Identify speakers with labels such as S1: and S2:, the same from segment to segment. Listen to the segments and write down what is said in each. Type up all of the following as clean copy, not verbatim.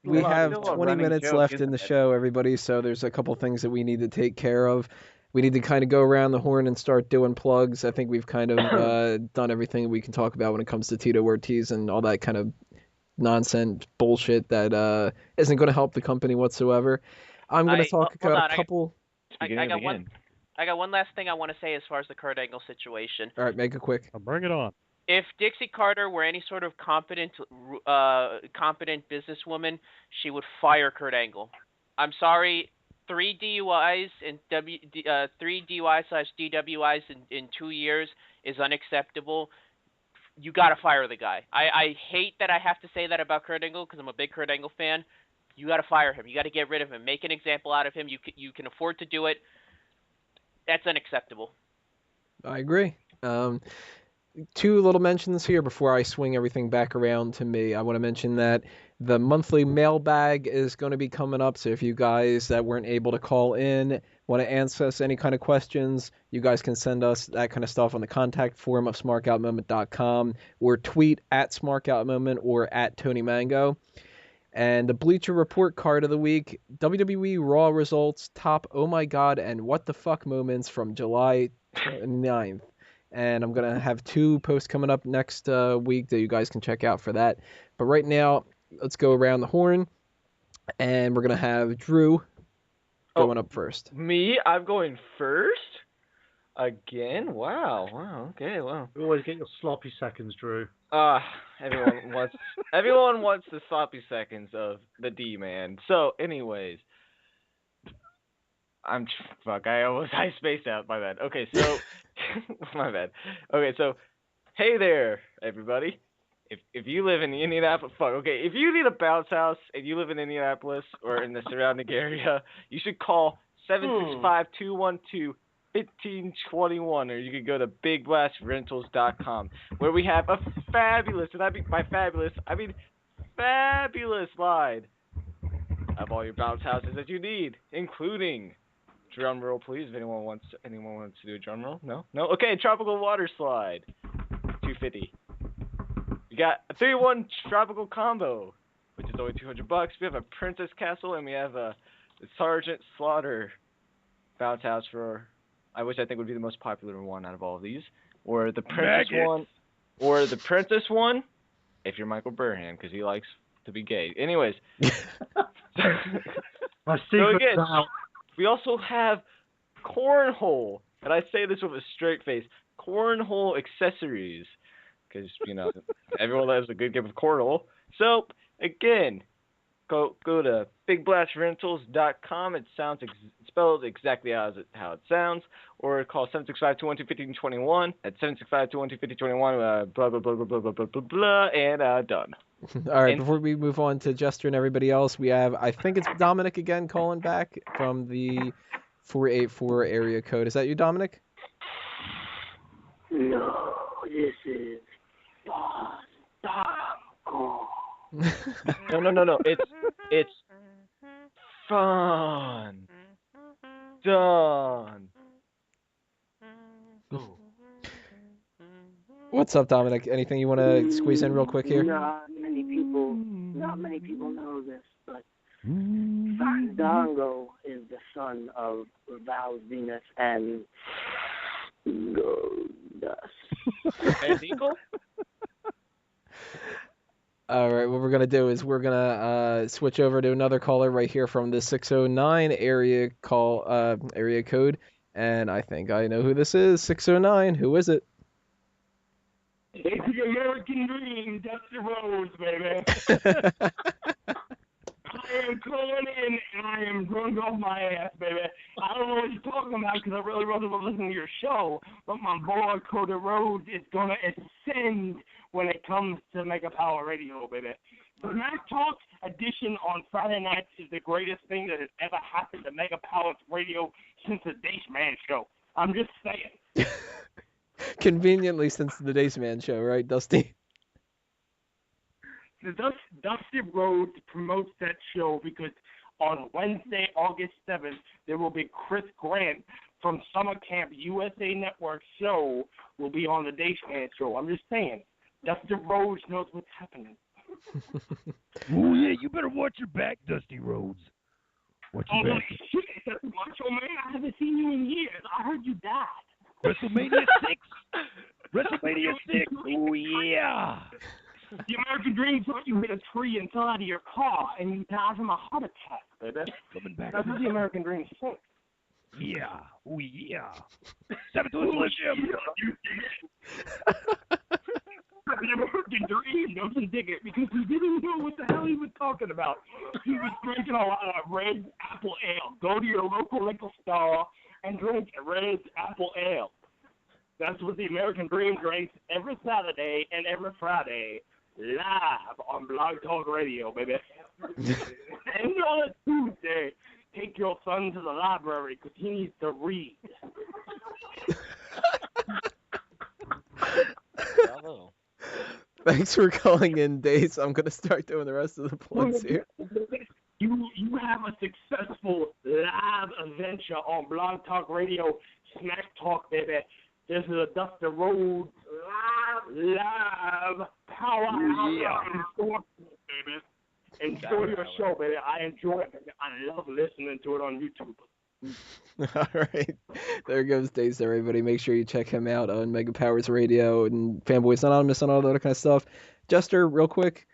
S1: We
S2: Well,
S1: have
S2: still a
S1: 20
S2: running
S1: minutes
S2: joke,
S1: left in
S2: isn't
S1: the
S2: it?
S1: show, everybody, so there's a couple things that we need to take care of. We need to kind of go around the horn and start doing plugs. I think we've kind of done everything we can talk about when it comes to Tito Ortiz and all that kind of nonsense bullshit that isn't going to help the company whatsoever. I'm going to talk
S3: Hold
S1: about a
S3: on.
S1: couple.
S3: I,
S2: It's
S3: I
S2: beginning
S3: I
S2: of
S3: got
S2: the
S3: one.
S2: end.
S3: I got one last thing I want to say as far as the Kurt Angle situation.
S1: All right, make it quick.
S4: I'll bring it on.
S3: If Dixie Carter were any sort of competent businesswoman, she would fire Kurt Angle. I'm sorry, 3 DUIs and 3 DUI/DWIs in 2 years is unacceptable. You gotta fire the guy. I hate that I have to say that about Kurt Angle because I'm a big Kurt Angle fan. You gotta fire him. You gotta get rid of him. Make an example out of him. You can afford to do it. That's unacceptable.
S1: I agree. Two little mentions here before I swing everything back around to me. I want to mention that the monthly mailbag is going to be coming up. So if you guys that weren't able to call in want to answer us any kind of questions, you guys can send us that kind of stuff on the contact form of smarkoutmoment.com or tweet at smarkoutmoment or at Tony Mango. And the Bleacher Report card of the week, WWE Raw results, top oh my god and what the fuck moments from July 29th. And I'm going to have two posts coming up next week that you guys can check out for that. But right now, let's go around the horn, and we're going to have Drew going up first.
S5: Me? I'm going first? Again? Wow. Okay, wow.
S6: You always get your sloppy seconds, Drew.
S5: Everyone wants the sloppy seconds of the D-man. So, anyways. I spaced out, my bad. Okay, so, my bad. Okay, so, hey there, everybody. If you live in the Indianapolis, if you need a bounce house and you live in Indianapolis or in the surrounding area, you should call 765-212-1521, or you can go to BigBlastRentals.com, where we have a fabulous, and by fabulous, I mean fabulous line of all your bounce houses that you need, including, drum roll please, if anyone wants to do a drum roll. No? Okay, tropical water slide, $250. We got a 3-1 tropical combo, which is only $200. We have a Princess Castle, and we have a Sergeant Slaughter bounce house which I think would be the most popular one out of all of these, or the Princess one, or the Princess one, if you're Michael Burhan, because he likes to be gay. Anyways,
S6: My secret's
S5: again,
S6: out.
S5: we also have cornhole, and I say this with a straight face, cornhole accessories, because, everyone loves a good game of cornhole. So, again, go to BigBlastRentals.com. It sounds spelled exactly how it sounds, or call 765-212-1521 at 765-212-1521. Blah blah blah blah blah blah blah blah blah, and done.
S1: All right, before we move on to Jester and everybody else, we have, I think it's Dominic again calling back from the 484 area code. Is that you, Dominic?
S7: No, this is Fandango.
S5: No. It's fun. Done.
S1: What's up, Dominic? Anything you want to squeeze in real quick here?
S7: Not many people know this, but Fandango is the son of Val's Venus and Goldust.
S5: And Eagle?
S1: All right, what we're going to do is we're going to switch over to another caller right here from the 609 area code, and I think I know who this is. 609, who is it?
S8: It's the American Dream, Dusty Rhodes, baby. I am calling in, and I am drunk off my ass, baby. I don't know what you're talking about because I really wasn't listening to your show, but my boy Cody Rhodes is going to ascend when it comes to Mega Power Radio, baby. The Mac Talk edition on Friday nights is the greatest thing that has ever happened to Mega Power Radio since the Dace Man show. I'm just saying.
S1: Conveniently since the Dace Man show, right, Dusty?
S8: Dusty Rhodes promotes that show because on Wednesday, August 7th, there will be Chris Grant from Summer Camp USA Network show will be on the Dace Man show. I'm just saying. Dusty Rhodes knows what's happening.
S2: Oh yeah, you better watch your back, Dusty Rhodes. Watch your
S8: Holy
S2: back.
S8: shit, that's Macho Man. I haven't seen you in years. I heard you died.
S2: WrestleMania 6. WrestleMania 6. Oh yeah.
S8: The American Dream thought you hit a tree and fell out of your car and you died from a heart attack, baby.
S2: Coming back.
S8: That's what the American Dream says.
S2: Yeah. Oh yeah. Step to a Slim Jim.
S8: The American Dream doesn't dig it because he didn't know what the hell he was talking about. He was drinking a lot of red apple ale. Go to your local liquor store and drink red apple ale. That's what the American Dream drinks every Saturday and every Friday, live on Blog Talk Radio, baby. And on a Tuesday, take your son to the library because he needs to read.
S5: Bravo.
S1: Thanks for calling in, Dace. I'm going to start doing the rest of the plugs here.
S8: You have a successful live adventure on Blog Talk Radio, Smack Talk, baby. This is a Dusty Rhodes live power hour, baby. Enjoy your show, baby. I enjoy it, baby. I love listening to it on YouTube.
S1: All right. There goes Dace, everybody. Make sure you check him out on Mega Powers Radio and Fanboys Anonymous and all that kind of stuff. Jester, real quick,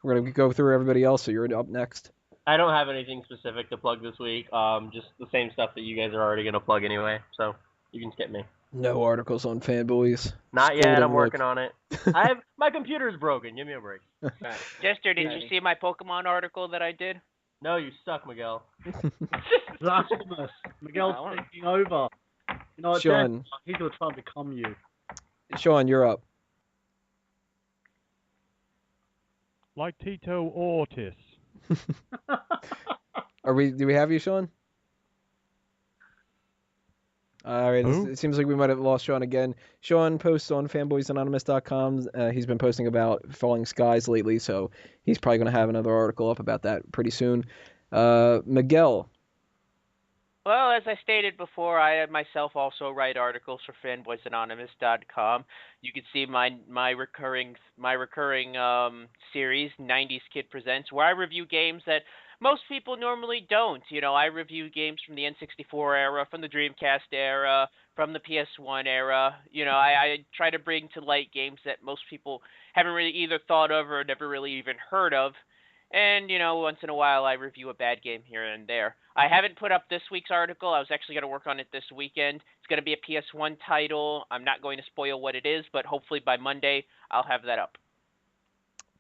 S1: we're going to go through everybody else, so you're up next.
S4: I don't have anything specific to plug this week. Just the same stuff that you guys are already going to plug anyway, so you can skip me.
S1: No articles on Fanboys.
S4: Not yet.
S1: Golden
S4: I'm working
S1: Look.
S4: on it. My computer's broken. Give me a break.
S3: Jester, did you see my Pokemon article that I did?
S4: No, you suck, Miguel.
S6: Blasphemous. Miguel's taking over. You know what,
S1: Sean.
S6: He's going to try and become you.
S1: Sean, you're up.
S2: Like Tito or Ortiz.
S1: Do we have you, Sean? All right,
S2: Who?
S1: it seems like we might have lost Sean again. Sean posts on fanboysanonymous.com. He's been posting about falling skies lately, so he's probably going to have another article up about that pretty soon. Miguel.
S3: Well, as I stated before, I myself also write articles for fanboysanonymous.com. You can see my recurring series, 90s Kid Presents, where I review games that most people normally don't. You know, I review games from the N64 era, from the Dreamcast era, from the PS1 era. You know, I try to bring to light games that most people haven't really either thought of or never really even heard of. And, you know, once in a while I review a bad game here and there. I haven't put up this week's article. I was actually going to work on it this weekend. It's going to be a PS1 title. I'm not going to spoil what it is, but hopefully by Monday I'll have that up.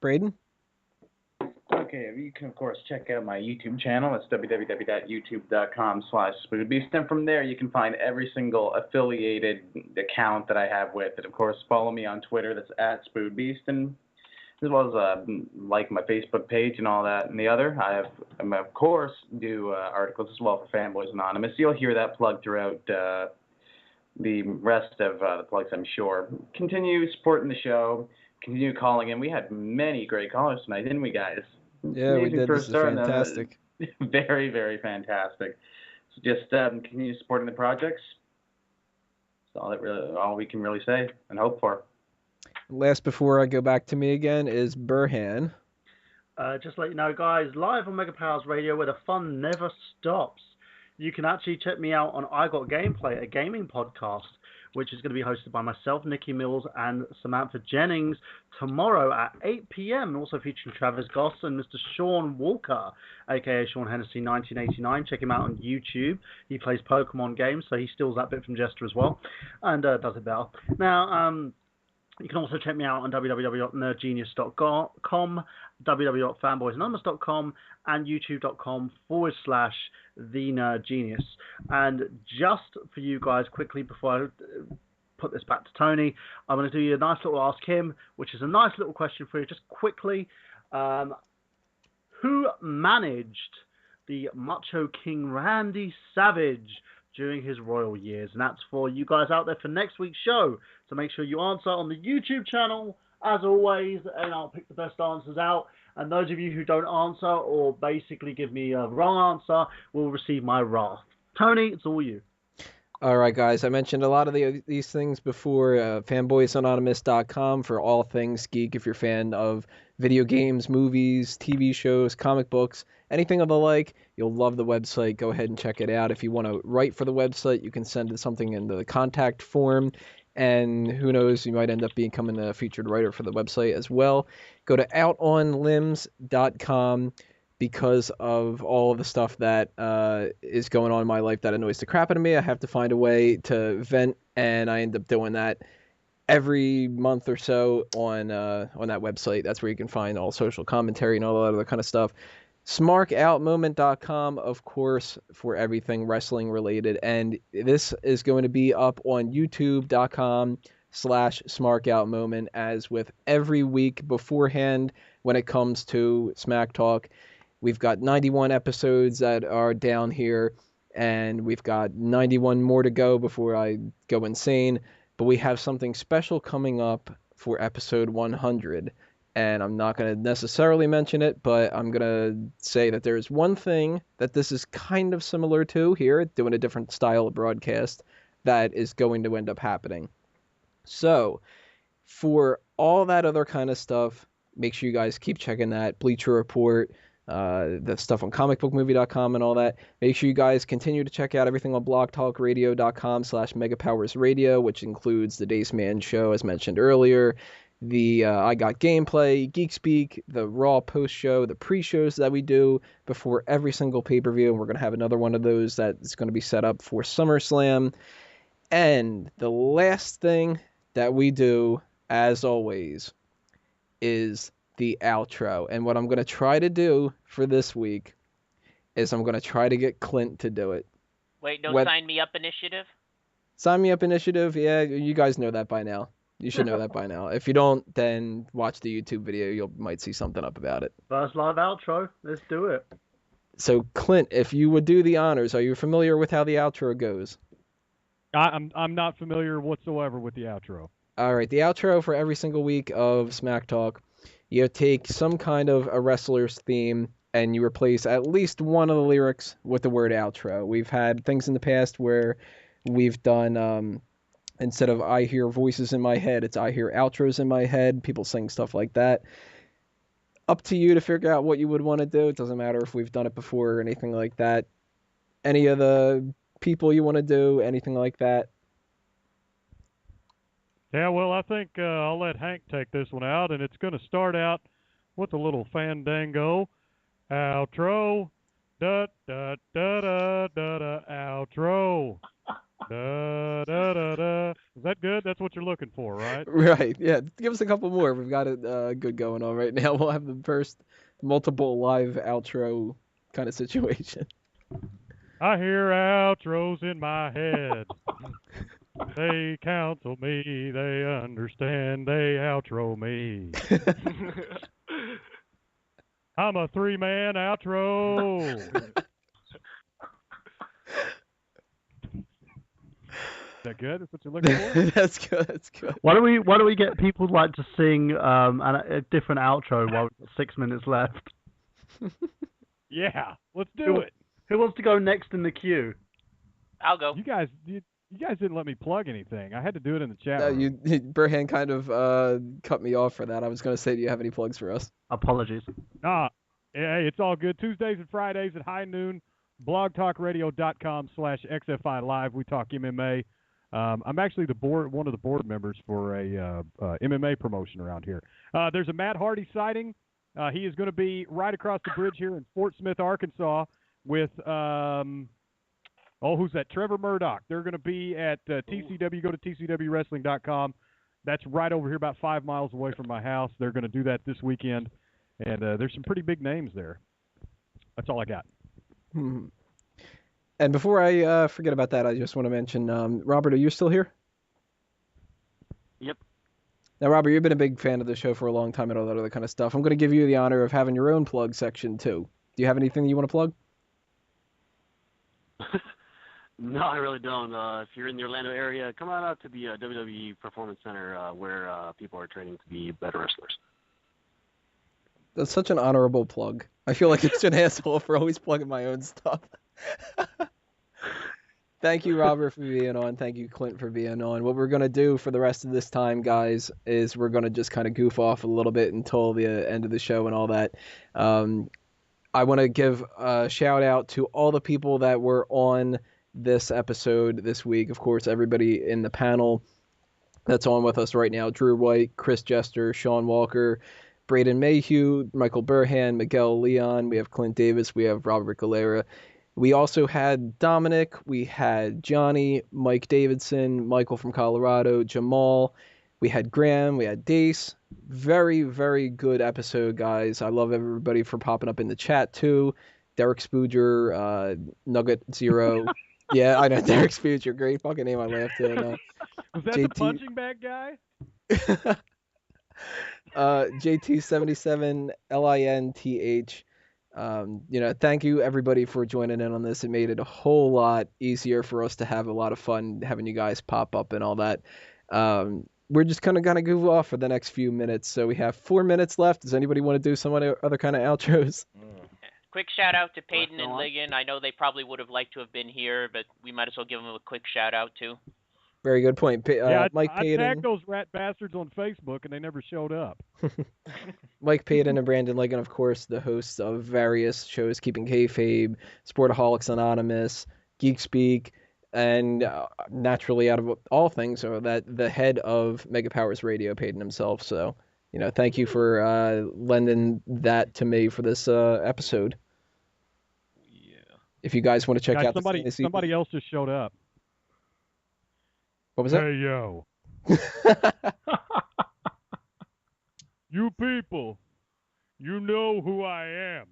S1: Braden?
S9: Okay, you can, of course, check out my YouTube channel. It's www.youtube.com/spoodbeast. And from there, you can find every single affiliated account that I have with it. Of course, follow me on Twitter. That's @spoodbeast. And as well as like my Facebook page and all that and the other. I of course, do articles as well for Fanboys Anonymous. You'll hear that plug throughout the rest of the plugs, I'm sure. Continue supporting the show. Continue calling in. We had many great callers tonight, didn't we, guys?
S1: Yeah, we did. This is fantastic.
S9: Very, very fantastic. So just continue supporting the projects. That's all we can really say and hope for.
S1: Last before I go back to me again is Burhan.
S6: Just to let you know, guys, live on Mega Powers Radio where the fun never stops. You can actually check me out on I Got Gameplay, a gaming podcast, which is going to be hosted by myself, Nikki Mills, and Samantha Jennings tomorrow at 8 p.m. Also featuring Travis Goss and Mr. Sean Walker, a.k.a. Sean Hennessy 1989. Check him out on YouTube. He plays Pokemon games, so he steals that bit from Jester as well, and does it better. Now, you can also check me out on www.nerdgenius.com, www.fanboysanonymous.com, and youtube.com/thenerdgenius. And just for you guys, quickly, before I put this back to Tony, I'm going to do you a nice little Ask Him, which is a nice little question for you, just quickly. Who managed the Macho King Randy Savage during his royal years? And that's for you guys out there for next week's show. So make sure you answer on the YouTube channel, as always, and I'll pick the best answers out. And those of you who don't answer or basically give me a wrong answer will receive my wrath. Tony, it's all you.
S1: All right, guys. I mentioned a lot of these things before. Fanboysanonymous.com for all things geek. If you're a fan of video games, movies, TV shows, comic books, anything of the like. You'll love the website. Go ahead and check it out. If you want to write for the website, you can send something in the contact form. And who knows, you might end up becoming a featured writer for the website as well. Go to outonlimbs.com. Because of all of the stuff that is going on in my life that annoys the crap out of me, I have to find a way to vent, and I end up doing that every month or so on that website. That's where you can find all social commentary and all that other kind of stuff. Smarkoutmoment.com, of course, for everything wrestling related, and this is going to be up on youtube.com/smarkoutmoment, as with every week beforehand when it comes to Smack Talk. We've got 91 episodes that are down here, and we've got 91 more to go before I go insane. But we have something special coming up for episode 100, and I'm not going to necessarily mention it, but I'm going to say that there's one thing that this is kind of similar to here, doing a different style of broadcast, that is going to end up happening. So, for all that other kind of stuff, make sure you guys keep checking that Bleacher Report, the stuff on comicbookmovie.com and all that. Make sure you guys continue to check out everything on blogtalkradio.com/megapowersradio, which includes the Dace Man show, as mentioned earlier, the I Got Gameplay, Geek Speak, the Raw post show, the pre-shows that we do before every single pay-per-view, and we're going to have another one of those that's going to be set up for SummerSlam. And the last thing that we do, as always, is the outro. And what I'm going to try to do for this week is I'm going to try to get Clint to do it.
S3: Wait, no Sign Me Up initiative?
S1: Sign Me Up initiative? Yeah, you guys know that by now. You should know that by now. If you don't, then watch the YouTube video. You might see something up about it.
S6: First live outro. Let's do it.
S1: So, Clint, if you would do the honors, are you familiar with how the outro goes?
S2: I'm not familiar whatsoever with the outro.
S1: All right, the outro for every single week of Smack Talk, you take some kind of a wrestler's theme and you replace at least one of the lyrics with the word outro. We've had things in the past where we've done, instead of I hear voices in my head, it's I hear outros in my head. People sing stuff like that. Up to you to figure out what you would want to do. It doesn't matter if we've done it before or anything like that. Any of the people you want to do, anything like that.
S2: Yeah, well, I think I'll let Hank take this one out, and it's going to start out with a little fandango. Outro. Da, da, da, da, da, da, outro. Da, da, da, da. Is that good? That's what you're looking for, right?
S1: Right, yeah. Give us a couple more. We've got it good going on right now. We'll have the first multiple live outro kind of situation.
S2: I hear outros in my head. They counsel me, they understand, they outro me. I'm a three-man outro. Is that good? That's what you're looking for?
S1: That's good. That's good.
S6: Why don't we get people like to sing a different outro while we've got 6 minutes left?
S2: Yeah, let's do it.
S6: Who wants to go next in the queue?
S3: I'll go.
S2: You guys didn't let me plug anything. I had to do it in the chat room.
S1: Burhan kind of cut me off for that. I was going to say, do you have any plugs for us?
S6: Apologies.
S2: Hey, it's all good. Tuesdays and Fridays at high noon, blogtalkradio.com/XFI Live. We talk MMA. I'm actually one of the board members for a MMA promotion around here. There's a Matt Hardy sighting. He is going to be right across the bridge here in Fort Smith, Arkansas, with who's that? Trevor Murdoch. They're going to be at TCW. Go to tcwwrestling.com. That's right over here, about 5 miles away from my house. They're going to do that this weekend, and there's some pretty big names there. That's all I got.
S1: And before I forget about that, I just want to mention, Robert, are you still here?
S10: Yep.
S1: Now, Robert, you've been a big fan of the show for a long time and all that other kind of stuff. I'm going to give you the honor of having your own plug section, too. Do you have anything you want to plug?
S10: No, I really don't. If you're in the Orlando area, come on out to the WWE Performance Center where people are training to be better wrestlers.
S1: That's such an honorable plug. I feel like it's an asshole for always plugging my own stuff. Thank you, Robert, for being on. Thank you, Clint, for being on. What we're going to do for the rest of this time, guys, is we're going to just kind of goof off a little bit until the end of the show and all that. I want to give a shout out to all the people that were on this episode this week. Of course, everybody in the panel that's on with us right now: Drew White, Chris Jester, Sean Walker, Braden Mayhew, Michael Burhan, Miguel Leon. We have Clint Davis. We have Robert Galera. We also had Dominic, we had Johnny, Mike Davidson, Michael from Colorado, Jamal, we had Graham, we had Dace. Very, very good episode, guys. I love everybody for popping up in the chat, too. Derek Spooger, Nugget Zero. Yeah, I know, Derek Spooger. Great fucking name. I laughed at.
S2: Was that the punching bag guy?
S1: JT77, LINTH. Thank you everybody for joining in on this. It made it a whole lot easier for us to have a lot of fun having you guys pop up and all that. We're just kind of going to goof off for the next few minutes. So we have 4 minutes left. Does anybody want to do some other kind of outros?
S3: Quick shout out to Peyton and Ligon. I know they probably would have liked to have been here, but we might as well give them a quick shout out too.
S1: Very good point. Mike Payton.
S2: I tagged those rat bastards on Facebook, and they never showed up.
S1: Mike Payton and Brandon Ligon, of course, the hosts of various shows, Keeping Kayfabe, Sportaholics Anonymous, Geek Speak, and naturally, out of all things, the head of Mega Powers Radio, Payton himself. So, thank you for lending that to me for this episode. Yeah. If you guys want to check out
S2: somebody else just showed up.
S1: What was that?
S2: Hey, yo. You people, you know who I am,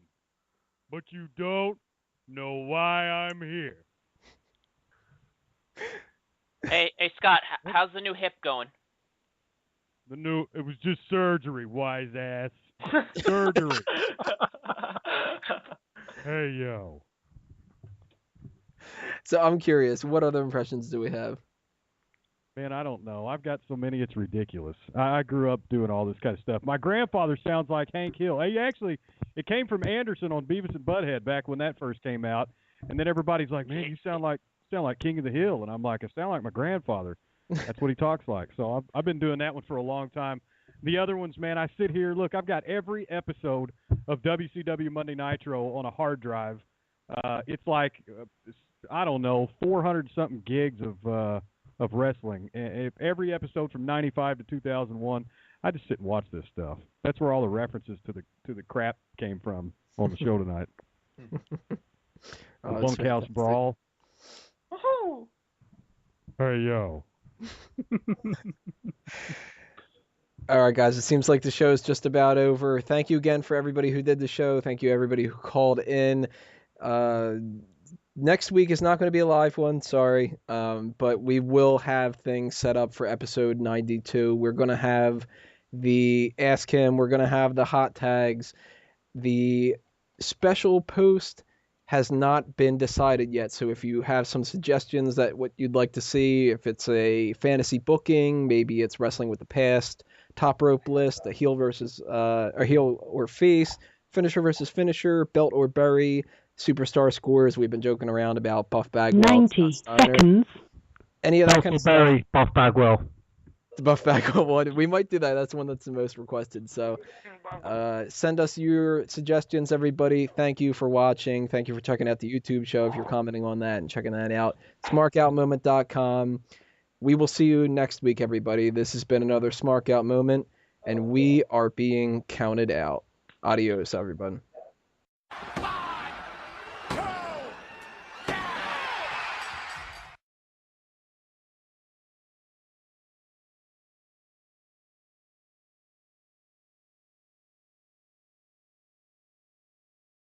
S2: but you don't know why I'm here.
S3: Hey, Scott, how's the new hip going?
S2: It was just surgery, wise ass. Surgery. Hey, yo.
S1: So I'm curious, what other impressions do we have?
S2: Man, I don't know. I've got so many, it's ridiculous. I grew up doing all this kind of stuff. My grandfather sounds like Hank Hill. It came from Anderson on Beavis and Butthead back when that first came out. And then everybody's like, man, you sound like King of the Hill. And I'm like, I sound like my grandfather. That's what he talks like. So I've been doing that one for a long time. The other ones, man, I sit here. Look, I've got every episode of WCW Monday Nitro on a hard drive. It's like, I don't know, 400-something gigs of wrestling. Every episode from 95 to 2001, I just sit and watch this stuff. That's where all the references to the crap came from on the show tonight. Bunkhouse Brawl.
S3: Woohoo!
S2: Hey, yo.
S1: All right, guys, it seems like the show is just about over. Thank you again for everybody who did the show. Thank you, everybody who called in. Next week is not going to be a live one, sorry, but we will have things set up for episode 92. We're going to have the Ask Him. We're going to have the hot tags. The special post has not been decided yet, so if you have some suggestions that what you'd like to see, if it's a fantasy booking, maybe it's wrestling with the past, top rope list, a heel versus or heel or face, finisher versus finisher, belt or bury, superstar scores. We've been joking around about Buff Bagwell.
S7: 90 seconds.
S1: Any of that kind of stuff.
S2: Buff Bagwell.
S1: The Buff Bagwell one. We might do that. That's the one that's the most requested. So send us your suggestions, everybody. Thank you for watching. Thank you for checking out the YouTube show if you're commenting on that and checking that out. SmarkOutMoment.com. We will see you next week, everybody. This has been another Smark Out Moment, and we are being counted out. Adios, everyone.